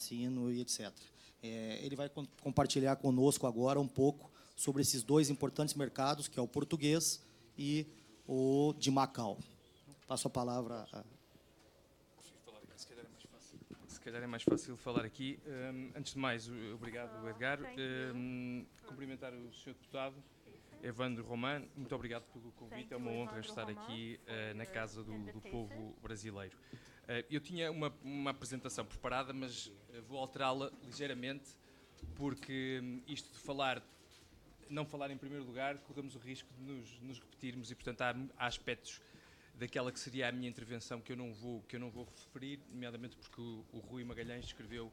cassino e etc. Ele vai compartilhar conosco agora um pouco sobre esses dois importantes mercados, que é o português e o de Macau. Passo a palavra a... Se calhar é mais fácil falar aqui. Antes de mais, obrigado, Edgar. Cumprimentar o Sr. Deputado, Evandro Román. Muito obrigado pelo convite. É uma honra estar aqui na Casa do Povo Brasileiro. Eu tinha uma apresentação preparada, mas vou alterá-la ligeiramente, porque isto de não falar em primeiro lugar, corremos o risco de nos repetirmos e, portanto, há aspectos daquela que seria a minha intervenção que eu não vou referir, nomeadamente porque o Rui Magalhães descreveu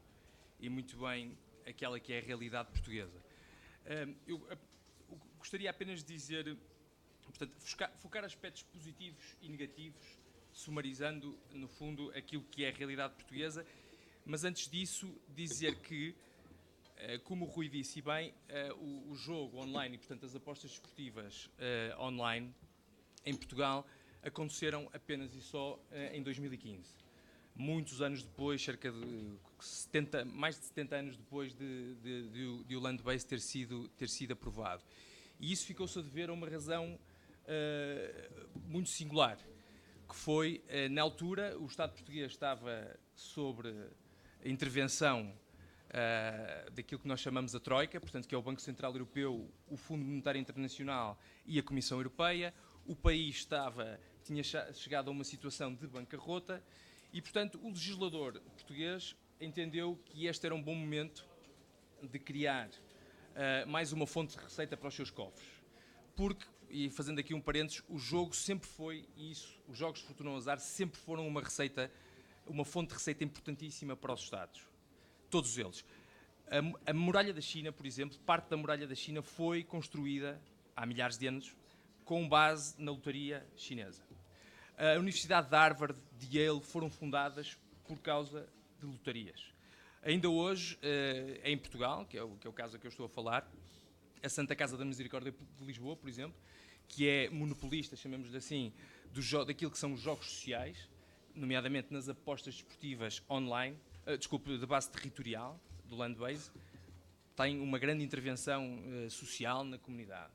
e muito bem aquela que é a realidade portuguesa. Eu gostaria apenas de dizer, portanto, focar aspectos positivos e negativos, sumarizando, no fundo, aquilo que é a realidade portuguesa, mas antes disso, dizer que, como o Rui disse bem, o jogo online e, portanto, as apostas desportivas online em Portugal aconteceram apenas e só em 2015. Muitos anos depois, cerca de mais de 70 anos depois de o land-based ter sido aprovado. E isso ficou-se a dever a uma razão muito singular, que foi, na altura, o Estado português estava sobre a intervenção daquilo que nós chamamos a Troika, portanto, que é o Banco Central Europeu, o Fundo Monetário Internacional e a Comissão Europeia. O país tinha chegado a uma situação de bancarrota e, portanto, o legislador português entendeu que este era um bom momento de criar mais uma fonte de receita para os seus cofres. Porque, e fazendo aqui um parênteses, o jogo sempre foi isso, os jogos de fortuna ao azar sempre foram uma fonte de receita importantíssima para os Estados. Todos eles. A muralha da China, por exemplo, parte da muralha da China foi construída há milhares de anos com base na lotaria chinesa. A Universidade de Harvard, de Yale, foram fundadas por causa de lotarias. Ainda hoje, em Portugal, que é o caso a que eu estou a falar, a Santa Casa da Misericórdia de Lisboa, por exemplo, que é monopolista, chamemos-lhe assim, daquilo que são os jogos sociais, nomeadamente nas apostas desportivas online, de base territorial, do land-based, tem uma grande intervenção social na comunidade.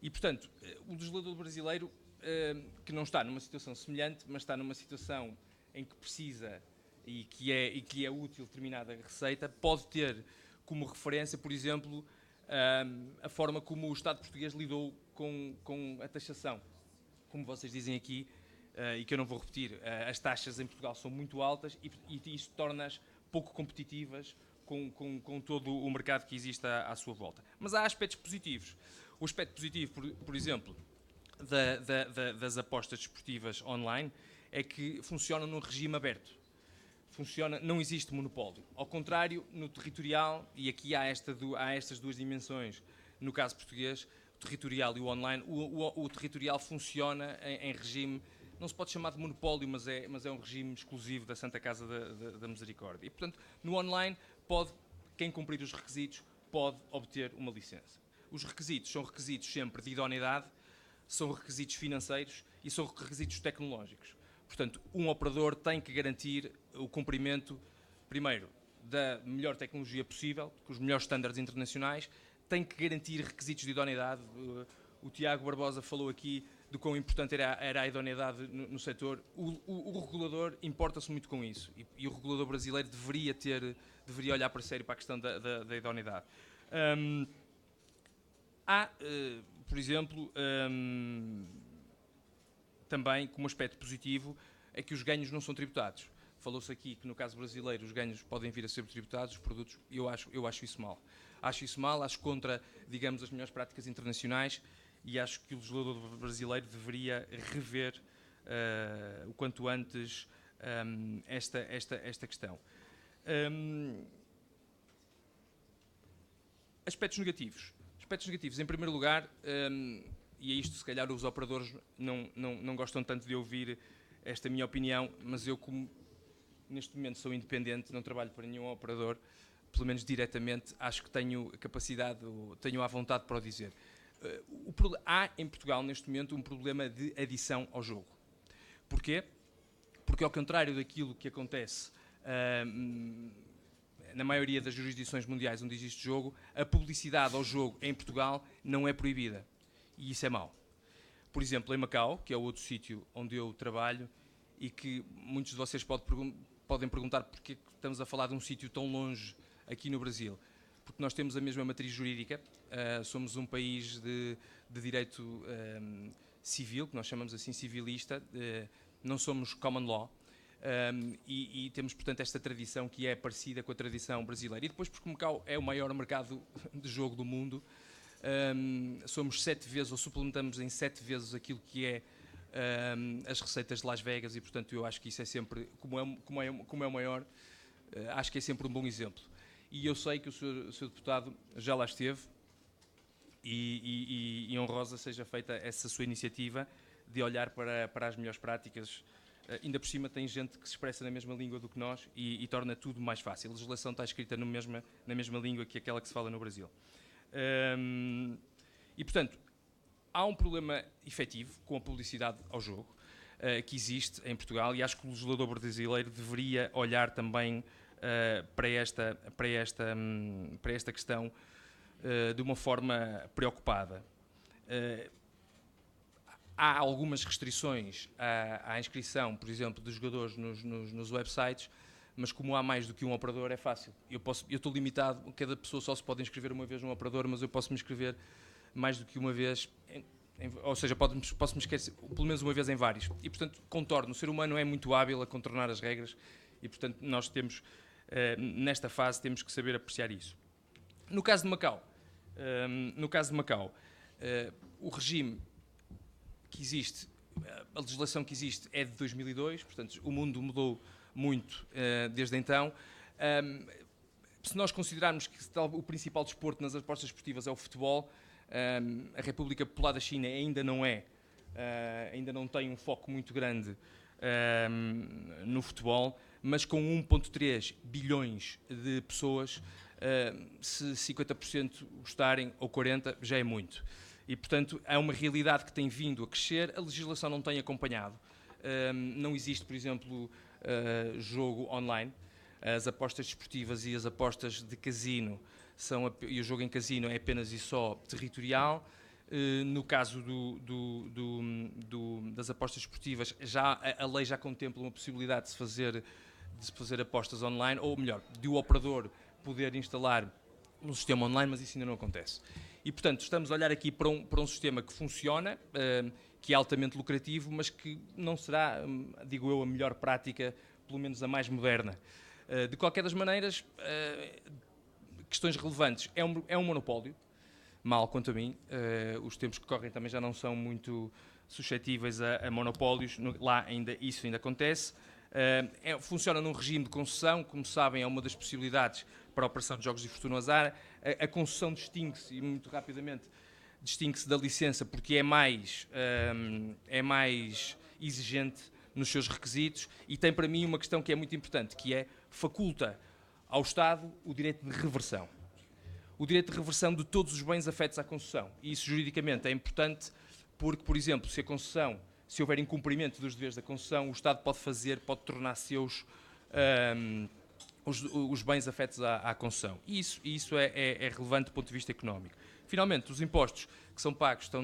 E, portanto, o legislador brasileiro, que não está numa situação semelhante, mas está numa situação em que precisa e que é útil determinada receita, pode ter como referência, por exemplo, a forma como o Estado português lidou com a taxação. Como vocês dizem aqui, e que eu não vou repetir, as taxas em Portugal são muito altas e isto torna-as pouco competitivas com todo o mercado que existe à sua volta. Mas há aspectos positivos. O aspecto positivo, por exemplo, das apostas desportivas online é que funcionam num regime aberto. Não existe monopólio. Ao contrário, no territorial, e aqui há estas duas dimensões, no caso português, o territorial e o online, o territorial funciona em regime, não se pode chamar de monopólio, mas é um regime exclusivo da Santa Casa da Misericórdia. E, portanto, no online, quem cumprir os requisitos pode obter uma licença. Os requisitos são requisitos sempre de idoneidade, são requisitos financeiros e são requisitos tecnológicos. Portanto, um operador tem que garantir o cumprimento, primeiro, da melhor tecnologia possível, com os melhores estándares internacionais, tem que garantir requisitos de idoneidade. O Tiago Barbosa falou aqui do quão importante era a idoneidade no setor. O regulador importa-se muito com isso e o regulador brasileiro deveria olhar para sério para a questão da idoneidade. Há, por exemplo, também como aspecto positivo é que os ganhos não são tributados. Falou-se aqui que no caso brasileiro os ganhos podem vir a ser tributados, os produtos, eu acho isso mal. Acho contra, digamos, as melhores práticas internacionais e acho que o legislador brasileiro deveria rever o quanto antes esta questão. Aspectos negativos. Em primeiro lugar, e é isto se calhar os operadores não gostam tanto de ouvir esta minha opinião, mas eu como neste momento sou independente, não trabalho para nenhum operador, pelo menos diretamente, acho que tenho a capacidade, tenho a vontade para o dizer. Há em Portugal neste momento um problema de adição ao jogo. Porquê? Porque ao contrário daquilo que acontece na maioria das jurisdições mundiais onde existe jogo, a publicidade ao jogo em Portugal não é proibida. E isso é mau. Por exemplo, em Macau, que é o outro sítio onde eu trabalho, e que muitos de vocês podem perguntar porque estamos a falar de um sítio tão longe aqui no Brasil. Porque nós temos a mesma matriz jurídica, somos um país de direito civil, que nós chamamos assim civilista, não somos common law, e temos, portanto, esta tradição que é parecida com a tradição brasileira. E depois, porque Macau é o maior mercado de jogo do mundo, somos 7 vezes, ou suplementamos em 7 vezes aquilo que é as receitas de Las Vegas, e, portanto, eu acho que isso é sempre, como é o maior, acho que é sempre um bom exemplo. E eu sei que o Sr. Deputado já lá esteve e honrosa seja feita essa sua iniciativa de olhar para as melhores práticas. Ainda por cima tem gente que se expressa na mesma língua do que nós e torna tudo mais fácil. A legislação está escrita na mesma língua que aquela que se fala no Brasil. E, portanto, há um problema efetivo com a publicidade ao jogo que existe em Portugal, e acho que o legislador brasileiro deveria olhar também para esta questão de uma forma preocupada. Há algumas restrições à inscrição, por exemplo, dos jogadores nos websites, mas como há mais do que um operador, é fácil. Eu estou limitado, cada pessoa só se pode inscrever uma vez num operador, mas eu posso me inscrever mais do que uma vez, ou seja, posso me esquecer pelo menos uma vez em vários. E, portanto, contorno. O ser humano é muito hábil a contornar as regras e, portanto, nós temos, nesta fase, temos que saber apreciar isso. No caso de Macau, o regime que existe, a legislação que existe é de 2002, portanto, o mundo mudou muito desde então. Se nós considerarmos que o principal desporto nas apostas esportivas é o futebol, a República Popular da China ainda não tem um foco muito grande no futebol, mas com 1,3 bilhões de pessoas, se 50% gostarem ou 40% já é muito. E, portanto, é uma realidade que tem vindo a crescer, a legislação não tem acompanhado. Não existe, por exemplo, jogo online. As apostas desportivas e as apostas de casino e o jogo em casino é apenas e só territorial. No caso das apostas desportivas, a lei já contempla uma possibilidade de se fazer apostas online, ou melhor, de o operador poder instalar um sistema online, mas isso ainda não acontece. E, portanto, estamos a olhar aqui para um sistema que funciona, que é altamente lucrativo, mas que não será, digo eu, a melhor prática, pelo menos a mais moderna. De qualquer das maneiras, questões relevantes, é um monopólio, mal quanto a mim. Os tempos que correm também já não são muito suscetíveis a monopólios, lá isso ainda acontece. Funciona num regime de concessão, como sabem, é uma das possibilidades para a operação de jogos de fortuna ao azar. A concessão distingue-se, e muito rapidamente, distingue-se da licença porque é mais exigente nos seus requisitos e tem para mim uma questão que é muito importante, que é faculta ao Estado o direito de reversão. O direito de reversão de todos os bens afetos à concessão. E isso juridicamente é importante porque, por exemplo, se houver incumprimento dos deveres da concessão, o Estado pode tornar seus os bens afetos à concessão. E isso é relevante do ponto de vista económico. Finalmente, os impostos que são pagos estão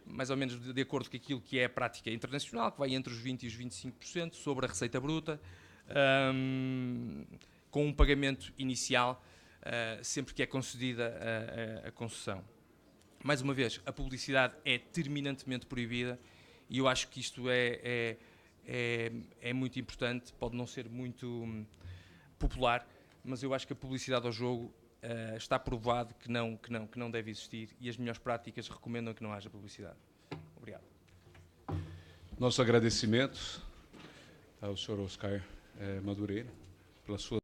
mais ou menos de acordo com aquilo que é a prática internacional, que vai entre os 20% e os 25% sobre a receita bruta, com um pagamento inicial sempre que é concedida a concessão. Mais uma vez, a publicidade é terminantemente proibida e eu acho que isto é muito importante, pode não ser muito popular, mas eu acho que a publicidade ao jogo está provado que não deve existir e as melhores práticas recomendam que não haja publicidade. Obrigado. Nosso agradecimento ao Sr. Oscar Madureira pela sua